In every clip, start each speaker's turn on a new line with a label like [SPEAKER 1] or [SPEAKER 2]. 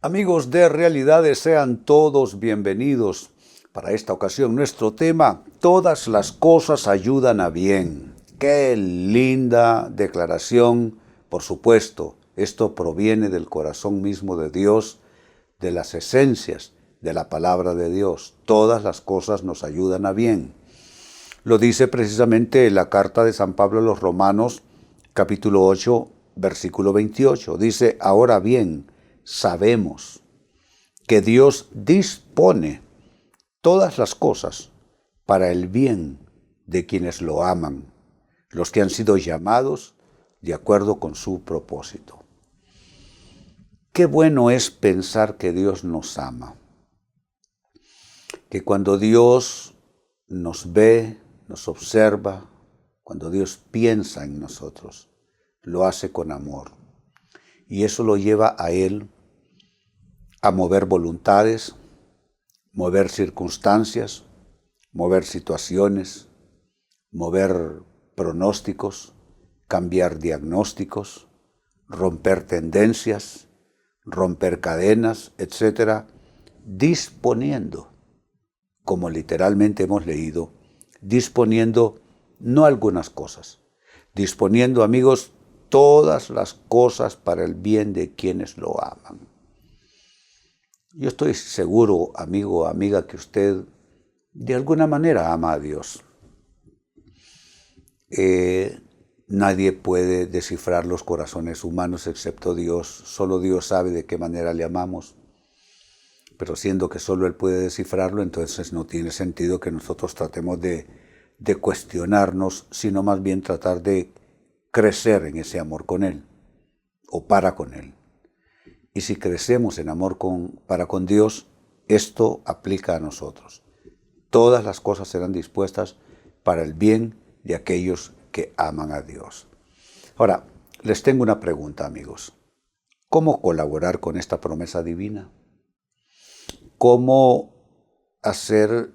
[SPEAKER 1] Amigos de Realidades, sean todos bienvenidos. Para esta ocasión nuestro tema, todas las cosas ayudan a bien. Qué linda declaración. Por supuesto, esto proviene del corazón mismo de Dios, de las esencias de la palabra de Dios. Todas las cosas nos ayudan a bien. Lo dice precisamente la carta de San Pablo a los Romanos, capítulo 8, versículo 28. Dice, ahora bien, sabemos que Dios dispone todas las cosas para el bien de quienes lo aman, los que han sido llamados de acuerdo con su propósito. Qué bueno es pensar que Dios nos ama, que cuando Dios nos ve, nos observa, cuando Dios piensa en nosotros, lo hace con amor. Y eso lo lleva a Él a mover voluntades, mover circunstancias, mover situaciones, mover pronósticos, cambiar diagnósticos, romper tendencias, romper cadenas, etc., disponiendo, como literalmente hemos leído, disponiendo no algunas cosas, disponiendo, amigos, todas las cosas para el bien de quienes lo aman. Yo estoy seguro, amigo o amiga, que usted de alguna manera ama a Dios. Nadie puede descifrar los corazones humanos excepto Dios. Solo Dios sabe de qué manera le amamos. Pero siendo que solo Él puede descifrarlo, entonces no tiene sentido que nosotros tratemos de cuestionarnos, sino más bien tratar de crecer en ese amor con Él o para con Él. Y si crecemos en amor para con Dios, esto aplica a nosotros. Todas las cosas serán dispuestas para el bien de aquellos que aman a Dios. Ahora, les tengo una pregunta, amigos. ¿Cómo colaborar con esta promesa divina? ¿Cómo hacer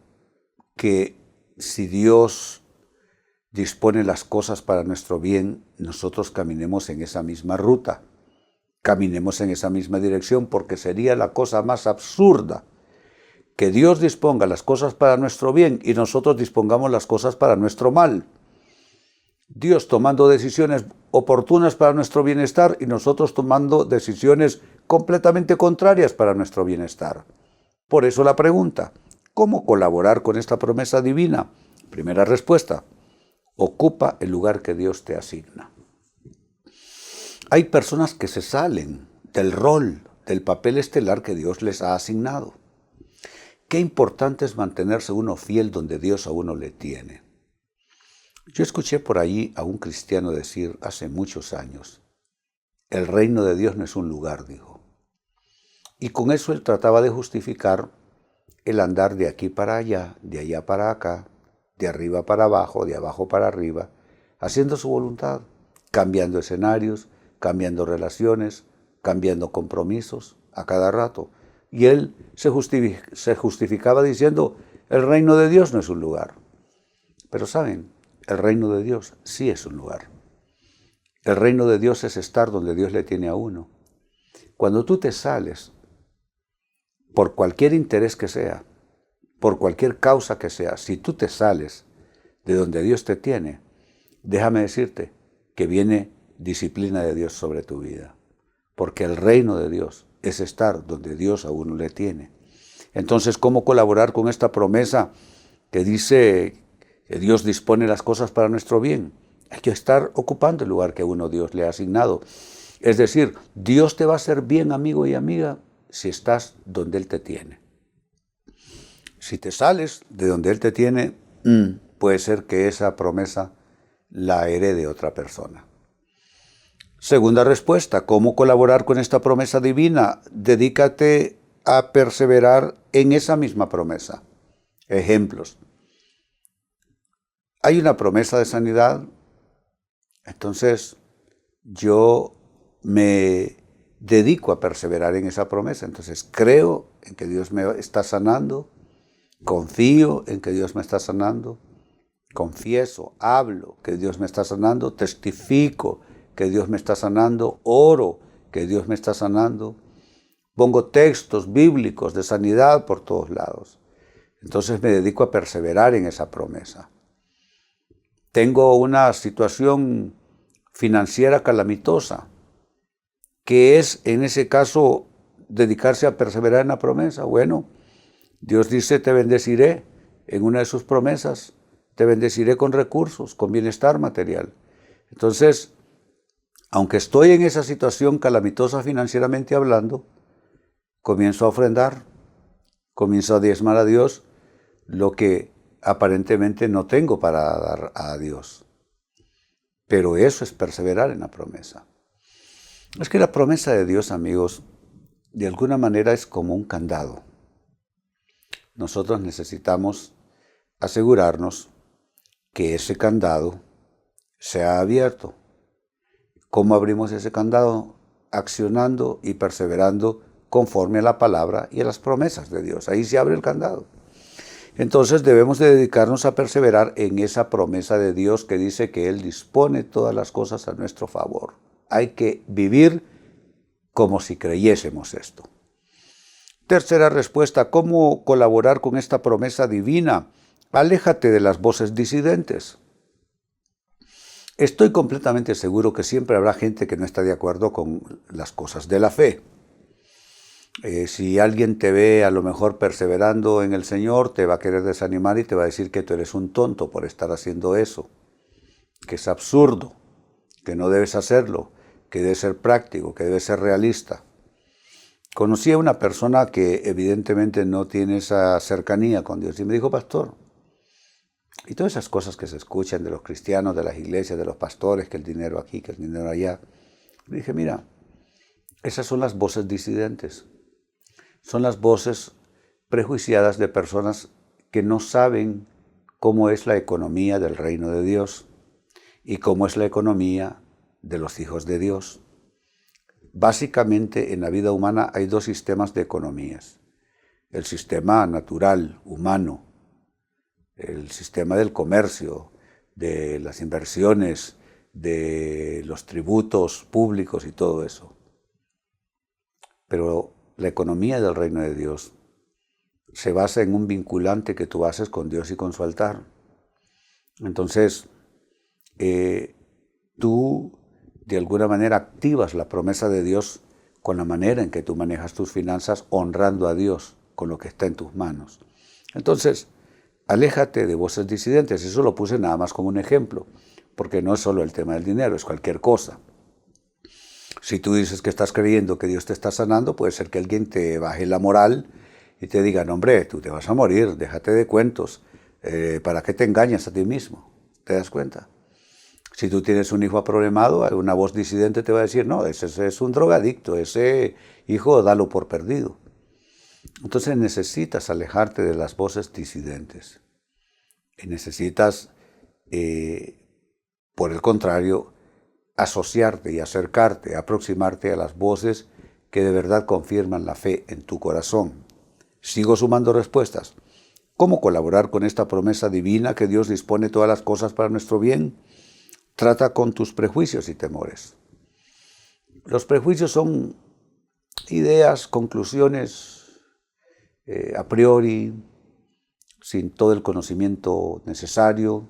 [SPEAKER 1] que si Dios dispone las cosas para nuestro bien, nosotros caminemos en esa misma ruta? Caminemos en esa misma dirección, porque sería la cosa más absurda que Dios disponga las cosas para nuestro bien y nosotros dispongamos las cosas para nuestro mal. Dios tomando decisiones oportunas para nuestro bienestar y nosotros tomando decisiones completamente contrarias para nuestro bienestar. Por eso la pregunta, ¿cómo colaborar con esta promesa divina? Primera respuesta, ocupa el lugar que Dios te asigna. Hay personas que se salen del rol, del papel estelar que Dios les ha asignado. Qué importante es mantenerse uno fiel donde Dios a uno le tiene. Yo escuché por allí a un cristiano decir hace muchos años, el reino de Dios no es un lugar, dijo. Y con eso él trataba de justificar el andar de aquí para allá, de allá para acá, de arriba para abajo, de abajo para arriba, haciendo su voluntad, cambiando escenarios, cambiando relaciones, cambiando compromisos a cada rato. Y él se justificaba diciendo, el reino de Dios no es un lugar. Pero ¿saben? El reino de Dios sí es un lugar. El reino de Dios es estar donde Dios le tiene a uno. Cuando tú te sales, por cualquier interés que sea, por cualquier causa que sea, si tú te sales de donde Dios te tiene, déjame decirte que viene disciplina de Dios sobre tu vida. Porque el reino de Dios es estar donde Dios a uno le tiene. Entonces, ¿cómo colaborar con esta promesa que dice que Dios dispone las cosas para nuestro bien? Hay que estar ocupando el lugar que uno Dios le ha asignado. Es decir, Dios te va a hacer bien, amigo y amiga, si estás donde Él te tiene. Si te sales de donde Él te tiene, puede ser que esa promesa la herede otra persona. Segunda respuesta, ¿cómo colaborar con esta promesa divina? Dedícate a perseverar en esa misma promesa. Ejemplos. Hay una promesa de sanidad, entonces yo me dedico a perseverar en esa promesa. Entonces creo en que Dios me está sanando, confío en que Dios me está sanando, confieso, hablo que Dios me está sanando, testifico que Dios me está sanando, oro que Dios me está sanando, Pongo textos bíblicos de sanidad por todos lados. Entonces me dedico a perseverar en esa promesa. Tengo una situación financiera calamitosa, que es en ese caso dedicarse a perseverar en la promesa. Bueno, Dios dice, te bendeciré en una de sus promesas, te bendeciré con recursos, con bienestar material. Entonces, aunque estoy en esa situación calamitosa financieramente hablando, comienzo a ofrendar, comienzo a diezmar a Dios lo que aparentemente no tengo para dar a Dios. Pero eso es perseverar en la promesa. Es que la promesa de Dios, amigos, de alguna manera es como un candado. Nosotros necesitamos asegurarnos que ese candado sea abierto. ¿Cómo abrimos ese candado? Accionando y perseverando conforme a la palabra y a las promesas de Dios. Ahí se abre el candado. Entonces debemos de dedicarnos a perseverar en esa promesa de Dios que dice que Él dispone todas las cosas a nuestro favor. Hay que vivir como si creyésemos esto. Tercera respuesta, ¿cómo colaborar con esta promesa divina? Aléjate de las voces disidentes. Estoy completamente seguro que siempre habrá gente que no está de acuerdo con las cosas de la fe. Si alguien te ve a lo mejor perseverando en el Señor, te va a querer desanimar y te va a decir que tú eres un tonto por estar haciendo eso, que es absurdo, que no debes hacerlo, que debes ser práctico, que debes ser realista. Conocí a una persona que evidentemente no tiene esa cercanía con Dios y me dijo, pastor, y todas esas cosas que se escuchan de los cristianos, de las iglesias, de los pastores, que el dinero aquí, que el dinero allá. Le dije, mira, esas son las voces disidentes. Son las voces prejuiciadas de personas que no saben cómo es la economía del reino de Dios y cómo es la economía de los hijos de Dios. Básicamente en la vida humana hay dos sistemas de economías. El sistema natural, humano, el sistema del comercio, de las inversiones, de los tributos públicos y todo eso. Pero la economía del reino de Dios se basa en un vinculante que tú haces con Dios y con su altar. Entonces, tú de alguna manera activas la promesa de Dios con la manera en que tú manejas tus finanzas, honrando a Dios con lo que está en tus manos. Entonces, aléjate de voces disidentes. Eso lo puse nada más como un ejemplo, porque no es solo el tema del dinero, es cualquier cosa. Si tú dices que estás creyendo que Dios te está sanando, puede ser que alguien te baje la moral y te diga, no hombre, tú te vas a morir, déjate de cuentos, ¿para qué te engañas a ti mismo? ¿Te das cuenta? Si tú tienes un hijo aproblemado, una voz disidente te va a decir, no, ese es un drogadicto, ese hijo dalo por perdido. Entonces necesitas alejarte de las voces disidentes. Y necesitas, por el contrario, asociarte y acercarte, aproximarte a las voces que de verdad confirman la fe en tu corazón. Sigo sumando respuestas. ¿Cómo colaborar con esta promesa divina que Dios dispone todas las cosas para nuestro bien? Trata con tus prejuicios y temores. Los prejuicios son ideas, conclusiones a priori, sin todo el conocimiento necesario,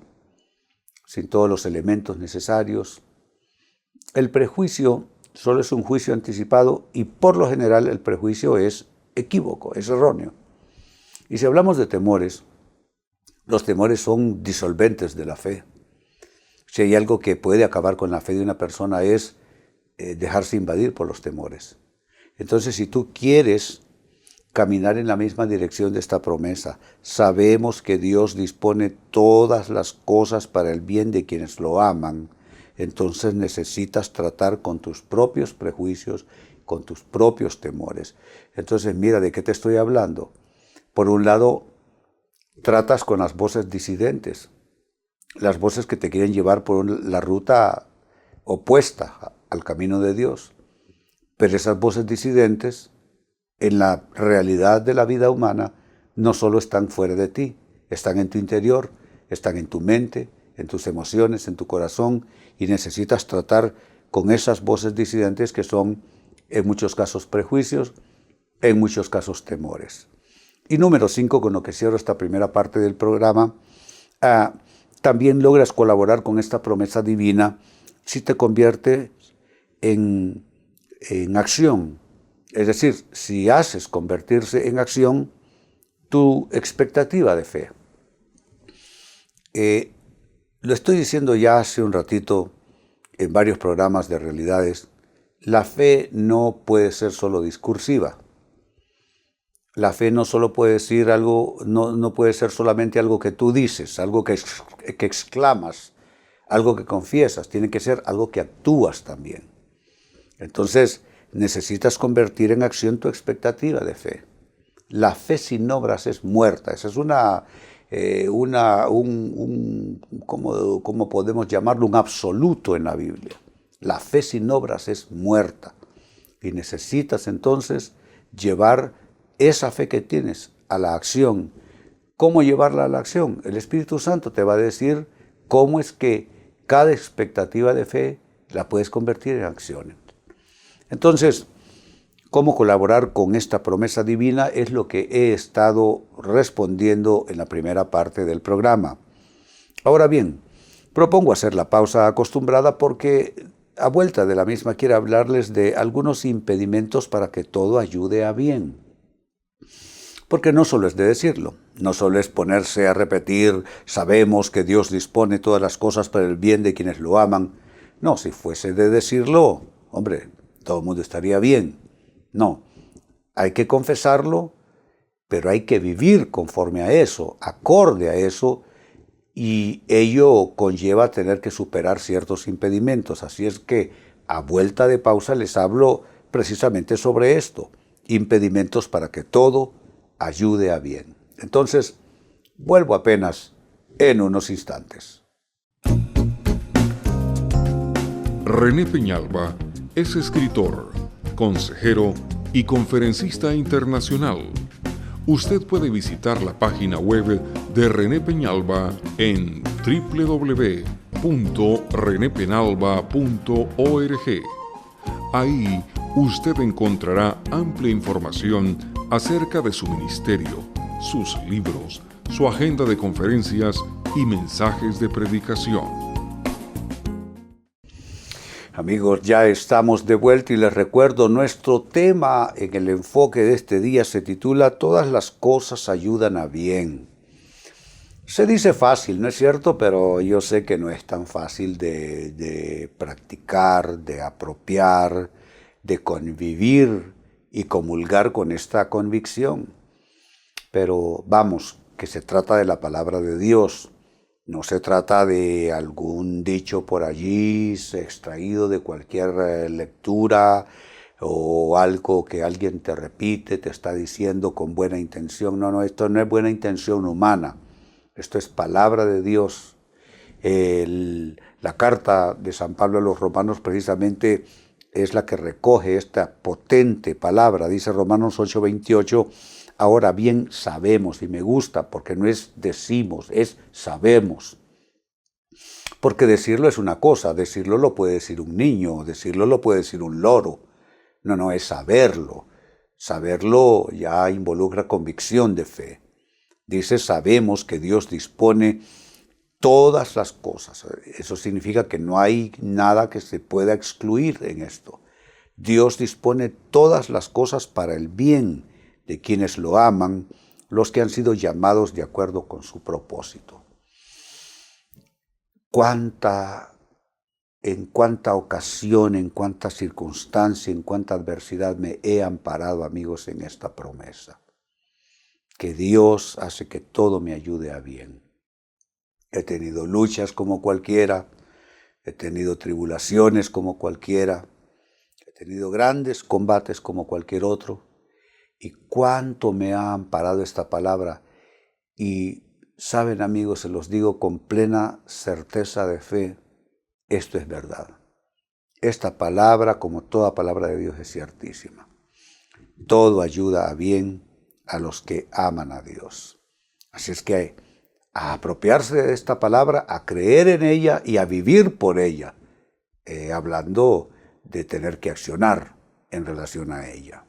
[SPEAKER 1] sin todos los elementos necesarios. El prejuicio solo es un juicio anticipado y por lo general el prejuicio es equívoco, es erróneo. Y si hablamos de temores, los temores son disolventes de la fe. Si hay algo que puede acabar con la fe de una persona es dejarse invadir por los temores. Entonces, si tú quieres caminar en la misma dirección de esta promesa, sabemos que Dios dispone todas las cosas para el bien de quienes lo aman, entonces necesitas tratar con tus propios prejuicios, con tus propios temores. Entonces, mira, ¿de qué te estoy hablando? Por un lado, tratas con las voces disidentes, las voces que te quieren llevar por la ruta opuesta al camino de Dios. Pero esas voces disidentes, en la realidad de la vida humana, no solo están fuera de ti, están en tu interior, están en tu mente, en tus emociones, en tu corazón, y necesitas tratar con esas voces disidentes que son, en muchos casos, prejuicios, en muchos casos temores. Y número 5, con lo que cierro esta primera parte del programa, también logras colaborar con esta promesa divina si te conviertes en acción. Es decir, si haces convertirse en acción tu expectativa de fe. Lo estoy diciendo ya hace un ratito en varios programas de realidades. La fe no puede ser solo discursiva. La fe no solo puede decir algo, no puede ser solamente algo que tú dices, algo que exclamas, algo que confiesas. Tiene que ser algo que actúas también. Entonces, necesitas convertir en acción tu expectativa de fe. La fe sin obras es muerta. Esa es ¿cómo podemos llamarlo? Un absoluto en la Biblia. La fe sin obras es muerta. Y necesitas entonces llevar esa fe que tienes a la acción. ¿Cómo llevarla a la acción? El Espíritu Santo te va a decir cómo es que cada expectativa de fe la puedes convertir en acción. Entonces, ¿cómo colaborar con esta promesa divina? Es lo que he estado respondiendo en la primera parte del programa. Ahora bien, propongo hacer la pausa acostumbrada porque a vuelta de la misma quiero hablarles de algunos impedimentos para que todo ayude a bien. Porque no solo es de decirlo, no solo es ponerse a repetir, sabemos que Dios dispone todas las cosas para el bien de quienes lo aman. No, si fuese de decirlo, hombre, todo el mundo estaría bien. No, hay que confesarlo, pero hay que vivir conforme a eso, acorde a eso, y ello conlleva tener que superar ciertos impedimentos. Así es que a vuelta de pausa les hablo precisamente sobre esto, impedimentos para que todo ayude a bien. Entonces, vuelvo apenas en unos instantes.
[SPEAKER 2] René Peñalba es escritor, consejero y conferencista internacional. Usted puede visitar la página web de René Peñalba en www.renepenalba.org. Ahí usted encontrará amplia información acerca de su ministerio, sus libros, su agenda de conferencias y mensajes de predicación.
[SPEAKER 1] Amigos, ya estamos de vuelta y les recuerdo, nuestro tema en el enfoque de este día se titula Todas las cosas ayudan a bien. Se dice fácil, ¿no es cierto? Pero yo sé que no es tan fácil de practicar, de apropiar, de convivir y comulgar con esta convicción. Pero vamos, que se trata de la palabra de Dios. No se trata de algún dicho por allí, extraído de cualquier lectura o algo que alguien te repite, te está diciendo con buena intención. No, esto no es buena intención humana. Esto es palabra de Dios. La carta de San Pablo a los Romanos precisamente es la que recoge esta potente palabra. Dice Romanos 8:28, ahora bien sabemos, y me gusta porque no es decimos, es sabemos. Porque decirlo es una cosa, decirlo lo puede decir un niño, decirlo lo puede decir un loro. No, es saberlo. Saberlo ya involucra convicción de fe. Dice, sabemos que Dios dispone todas las cosas. Eso significa que no hay nada que se pueda excluir en esto. Dios dispone todas las cosas para el bien de quienes lo aman, los que han sido llamados de acuerdo con su propósito. En cuánta ocasión, en cuánta circunstancia, en cuánta adversidad me he amparado, amigos, en esta promesa. Que Dios hace que todo me ayude a bien. He tenido luchas como cualquiera, he tenido tribulaciones como cualquiera, he tenido grandes combates como cualquier otro, y cuánto me ha amparado esta palabra. Y saben, amigos, se los digo con plena certeza de fe, esto es verdad. Esta palabra, como toda palabra de Dios, es ciertísima. Todo ayuda a bien a los que aman a Dios. Así es que a apropiarse de esta palabra, a creer en ella y a vivir por ella, hablando de tener que accionar en relación a ella.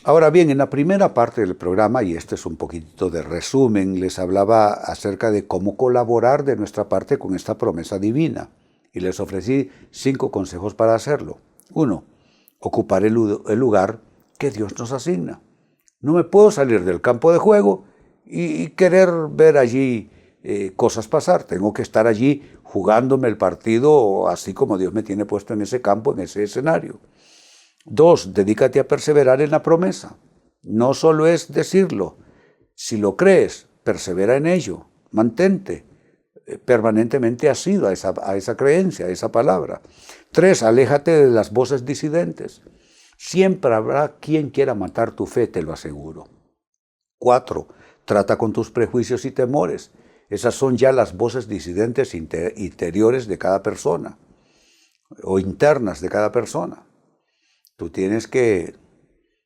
[SPEAKER 1] Ahora bien, en la primera parte del programa, y este es un poquito de resumen, les hablaba acerca de cómo colaborar de nuestra parte con esta promesa divina. Y les ofrecí 5 consejos para hacerlo. 1. Ocupar el lugar que Dios nos asigna. No me puedo salir del campo de juego y querer ver allí cosas pasar. Tengo que estar allí jugándome el partido así como Dios me tiene puesto en ese campo, en ese escenario. 2. Dedícate a perseverar en la promesa. No solo es decirlo. Si lo crees, persevera en ello. Mantente permanentemente asido a esa creencia, a esa palabra. 3. Aléjate de las voces disidentes. Siempre habrá quien quiera matar tu fe, te lo aseguro. 4. Trata con tus prejuicios y temores. Esas son ya las voces disidentes interiores de cada persona o internas de cada persona. Tú tienes que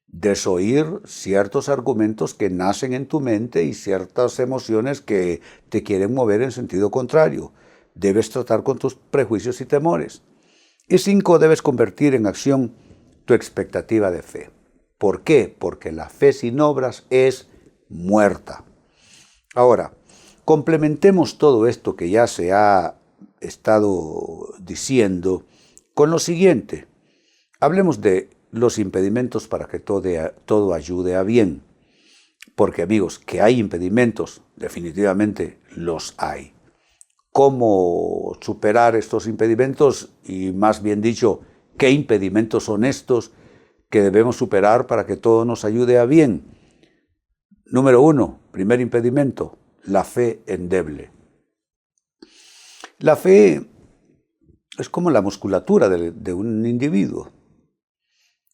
[SPEAKER 1] desoír ciertos argumentos que nacen en tu mente y ciertas emociones que te quieren mover en sentido contrario. Debes tratar con tus prejuicios y temores. Y 5, debes convertir en acción tu expectativa de fe. ¿Por qué? Porque la fe sin obras es muerta. Ahora, complementemos todo esto que ya se ha estado diciendo con lo siguiente. Hablemos de los impedimentos para que todo ayude a bien. Porque, amigos, que hay impedimentos, definitivamente los hay. ¿Cómo superar estos impedimentos? Y más bien dicho, ¿qué impedimentos son estos que debemos superar para que todo nos ayude a bien? Número 1, primer impedimento, la fe endeble. La fe es como la musculatura de un individuo.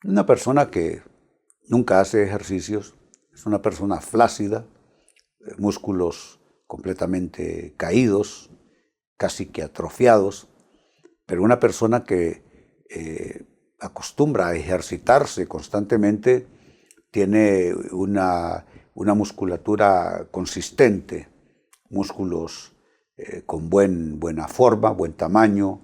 [SPEAKER 1] Una persona que nunca hace ejercicios es una persona flácida, músculos completamente caídos, casi que atrofiados, pero una persona que acostumbra a ejercitarse constantemente tiene una musculatura consistente, músculos con buena forma, buen tamaño,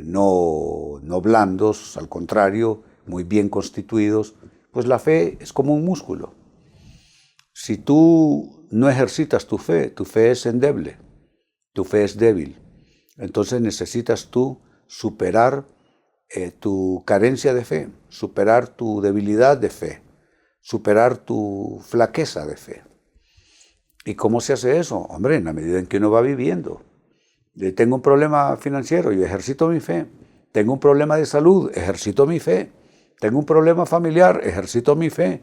[SPEAKER 1] no blandos, al contrario, muy bien constituidos. Pues la fe es como un músculo. Si tú no ejercitas tu fe es endeble, tu fe es débil. Entonces necesitas tú superar tu carencia de fe, superar tu debilidad de fe, superar tu flaqueza de fe. ¿Y cómo se hace eso? Hombre, en la medida en que uno va viviendo. Tengo un problema financiero, yo ejercito mi fe. Tengo un problema de salud, ejercito mi fe. Tengo un problema familiar, ejercito mi fe.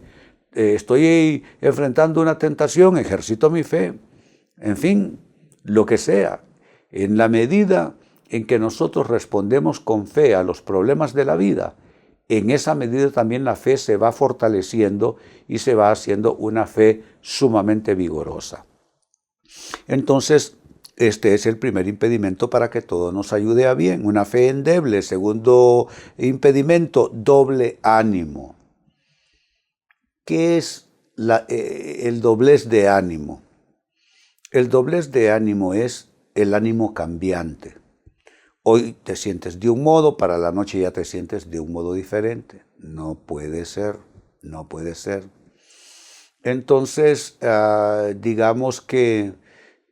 [SPEAKER 1] Estoy enfrentando una tentación, ejercito mi fe. En fin, lo que sea. En la medida en que nosotros respondemos con fe a los problemas de la vida, en esa medida también la fe se va fortaleciendo y se va haciendo una fe sumamente vigorosa. Entonces, este es el primer impedimento para que todo nos ayude a bien, una fe endeble. Segundo impedimento, doble ánimo. ¿Qué es el doblez de ánimo? El doblez de ánimo es el ánimo cambiante. Hoy te sientes de un modo, para la noche ya te sientes de un modo diferente. No puede ser, no puede ser. Entonces, digamos que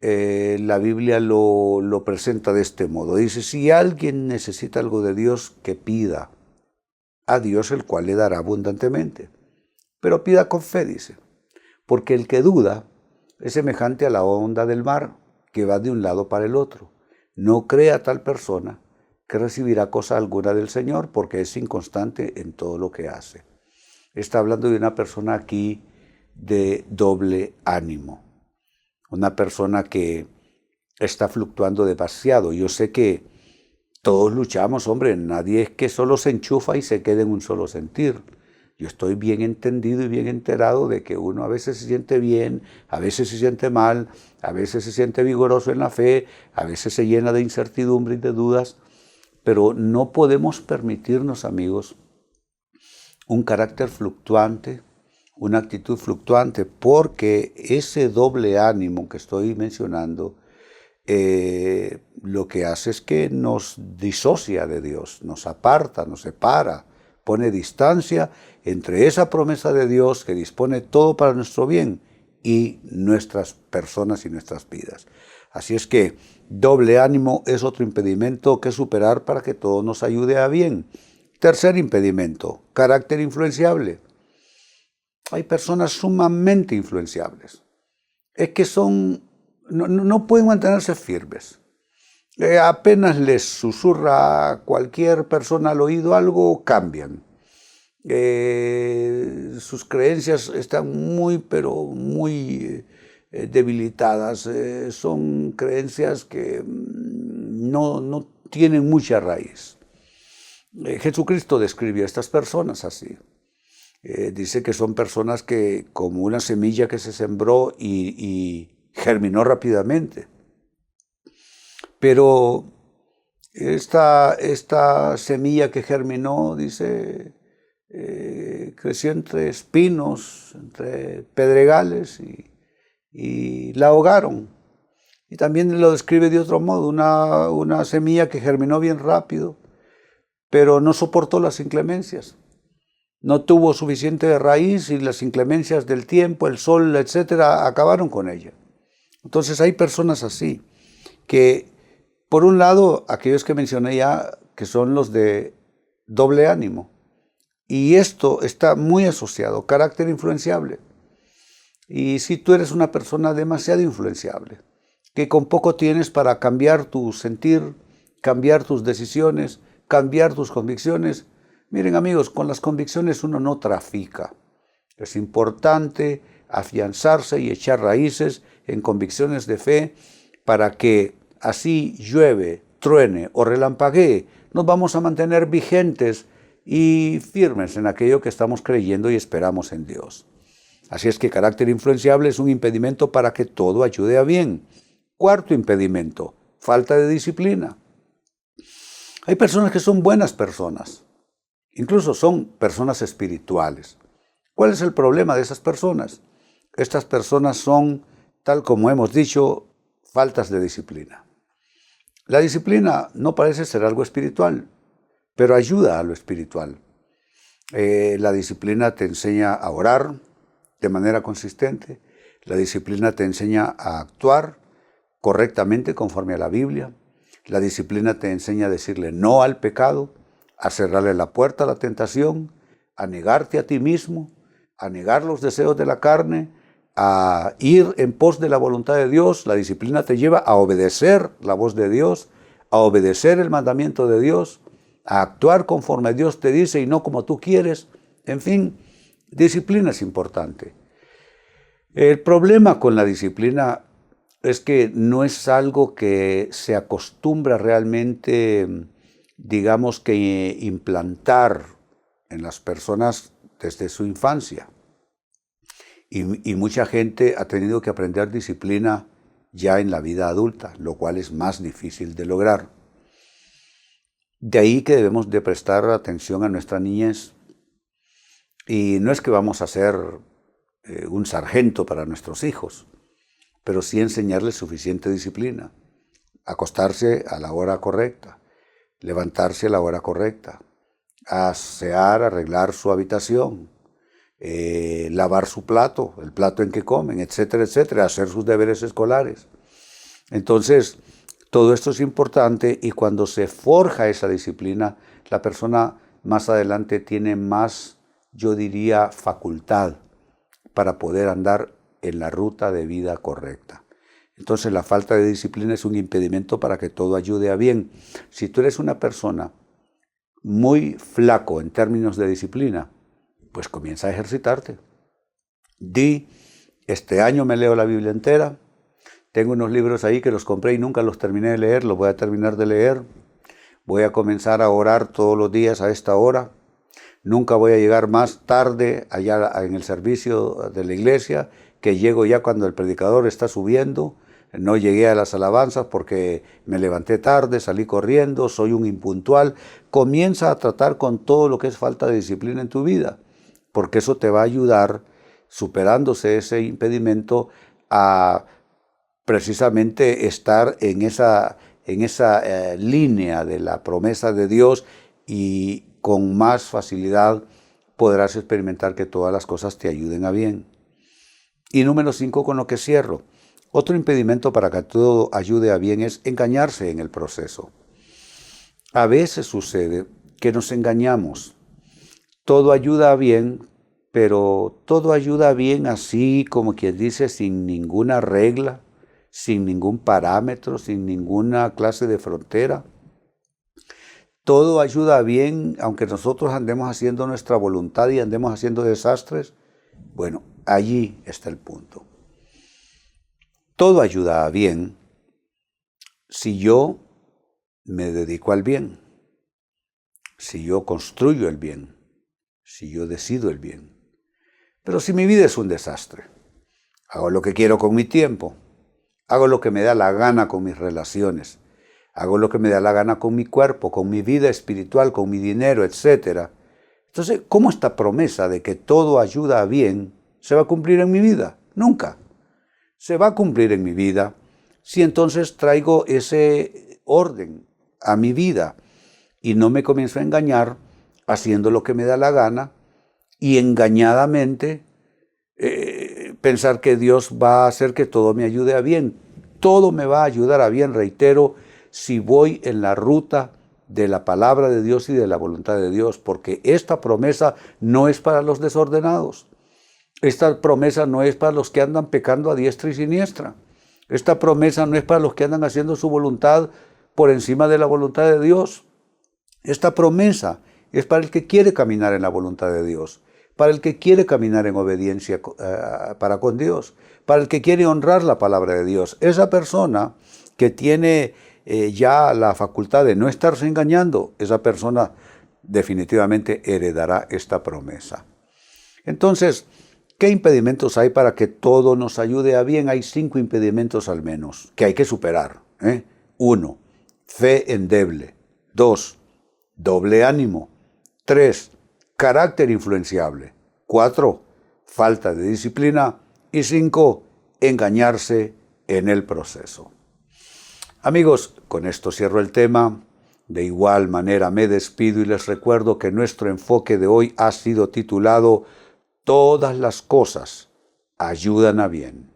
[SPEAKER 1] la Biblia lo presenta de este modo. Dice, si alguien necesita algo de Dios, que pida a Dios, el cual le dará abundantemente. Pero pida con fe, dice, porque el que duda es semejante a la onda del mar, que va de un lado para el otro. No crea tal persona que recibirá cosa alguna del Señor, porque es inconstante en todo lo que hace. Está hablando de una persona aquí de doble ánimo. Una persona que está fluctuando demasiado. Yo sé que todos luchamos, hombre, nadie es que solo se enchufa y se quede en un solo sentir. Yo estoy bien entendido y bien enterado de que uno a veces se siente bien, a veces se siente mal, a veces se siente vigoroso en la fe, a veces se llena de incertidumbre y de dudas, pero no podemos permitirnos, amigos, un carácter fluctuante, una actitud fluctuante, porque ese doble ánimo que estoy mencionando lo que hace es que nos disocia de Dios, nos aparta, nos separa, pone distancia entre esa promesa de Dios que dispone todo para nuestro bien y nuestras personas y nuestras vidas. Así es que doble ánimo es otro impedimento que superar para que todo nos ayude a bien. Tercer impedimento, carácter influenciable. Hay personas sumamente influenciables. Es que no pueden mantenerse firmes. Apenas les susurra a cualquier persona al oído algo, cambian. Sus creencias están pero muy debilitadas. Son creencias que no tienen mucha raíz. Jesucristo describe a estas personas así. Dice que son personas que, como una semilla que se sembró y germinó rápidamente. Pero esta semilla que germinó, dice, creció entre espinos, entre pedregales y la ahogaron. Y también lo describe de otro modo, una semilla que germinó bien rápido, pero no soportó las inclemencias. No tuvo suficiente raíz y las inclemencias del tiempo, el sol, etcétera, acabaron con ella. Entonces hay personas así, que por un lado, aquellos que mencioné ya, que son los de doble ánimo. Y esto está muy asociado, carácter influenciable. Y si tú eres una persona demasiado influenciable, que con poco tienes para cambiar tu sentir, cambiar tus decisiones, cambiar tus convicciones. Miren amigos, con las convicciones uno no trafica. Es importante afianzarse y echar raíces en convicciones de fe para que así llueve, truene o relampaguee, nos vamos a mantener vigentes y firmes en aquello que estamos creyendo y esperamos en Dios. Así es que carácter influenciable es un impedimento para que todo ayude a bien. Cuarto impedimento, falta de disciplina. Hay personas que son buenas personas, incluso son personas espirituales. ¿Cuál es el problema de esas personas? Estas personas son, tal como hemos dicho, faltas de disciplina. La disciplina no parece ser algo espiritual, pero ayuda a lo espiritual. La disciplina te enseña a orar de manera consistente. La disciplina te enseña a actuar correctamente conforme a la Biblia. La disciplina te enseña a decirle no al pecado, a cerrarle la puerta a la tentación, a negarte a ti mismo, a negar los deseos de la carne, a ir en pos de la voluntad de Dios. La disciplina te lleva a obedecer la voz de Dios, a obedecer el mandamiento de Dios, a actuar conforme Dios te dice y no como tú quieres. En fin, disciplina es importante. El problema con la disciplina es que no es algo que se acostumbra realmente, digamos que implantar en las personas desde su infancia. Y mucha gente ha tenido que aprender disciplina ya en la vida adulta, lo cual es más difícil de lograr. De ahí que debemos de prestar atención a nuestra niñez. Y no es que vamos a ser un sargento para nuestros hijos, pero sí enseñarles suficiente disciplina. Acostarse a la hora correcta, levantarse a la hora correcta, asear, arreglar su habitación, lavar su plato, el plato en que comen, etcétera, etcétera, hacer sus deberes escolares. Entonces, todo esto es importante y cuando se forja esa disciplina, la persona más adelante tiene más, yo diría, facultad para poder andar en la ruta de vida correcta. Entonces, la falta de disciplina es un impedimento para que todo ayude a bien. Si tú eres una persona muy flaco en términos de disciplina, pues comienza a ejercitarte. Di, este año me leo la Biblia entera. Tengo unos libros ahí que los compré y nunca los terminé de leer, los voy a terminar de leer. Voy a comenzar a orar todos los días a esta hora. Nunca voy a llegar más tarde allá en el servicio de la iglesia, que llego ya cuando el predicador está subiendo. No llegué a las alabanzas porque me levanté tarde, salí corriendo, soy un impuntual. Comienza a tratar con todo lo que es falta de disciplina en tu vida, porque eso te va a ayudar, superándose ese impedimento, a precisamente estar en esa línea de la promesa de Dios y con más facilidad podrás experimentar que todas las cosas te ayuden a bien. Y número 5, con lo que cierro. Otro impedimento para que todo ayude a bien es engañarse en el proceso. A veces sucede que nos engañamos. Todo ayuda a bien, pero todo ayuda a bien así, como quien dice, sin ninguna regla, sin ningún parámetro, sin ninguna clase de frontera. Todo ayuda a bien, aunque nosotros andemos haciendo nuestra voluntad y andemos haciendo desastres. Bueno, allí está el punto. Todo ayuda a bien si yo me dedico al bien, si yo construyo el bien, si yo decido el bien. Pero si mi vida es un desastre, hago lo que quiero con mi tiempo, hago lo que me da la gana con mis relaciones, hago lo que me da la gana con mi cuerpo, con mi vida espiritual, con mi dinero, etc. Entonces, ¿cómo esta promesa de que todo ayuda a bien se va a cumplir en mi vida? Nunca. Se va a cumplir en mi vida si entonces traigo ese orden a mi vida y no me comienzo a engañar haciendo lo que me da la gana y engañadamente pensar que Dios va a hacer que todo me ayude a bien. Todo me va a ayudar a bien, reitero, si voy en la ruta de la palabra de Dios y de la voluntad de Dios, porque esta promesa no es para los desordenados. Esta promesa no es para los que andan pecando a diestra y siniestra. Esta promesa no es para los que andan haciendo su voluntad por encima de la voluntad de Dios. Esta promesa es para el que quiere caminar en la voluntad de Dios, para el que quiere caminar en obediencia para con Dios, para el que quiere honrar la palabra de Dios. Esa persona que tiene ya la facultad de no estarse engañando, esa persona definitivamente heredará esta promesa. Entonces, ¿qué impedimentos hay para que todo nos ayude a bien? Hay 5 impedimentos al menos que hay que superar. 1. Fe endeble. 2. Doble ánimo. 3. Carácter influenciable. 4. Falta de disciplina. Y 5. Engañarse en el proceso. Amigos, con esto cierro el tema. De igual manera me despido y les recuerdo que nuestro enfoque de hoy ha sido titulado Todas las cosas ayudan a bien.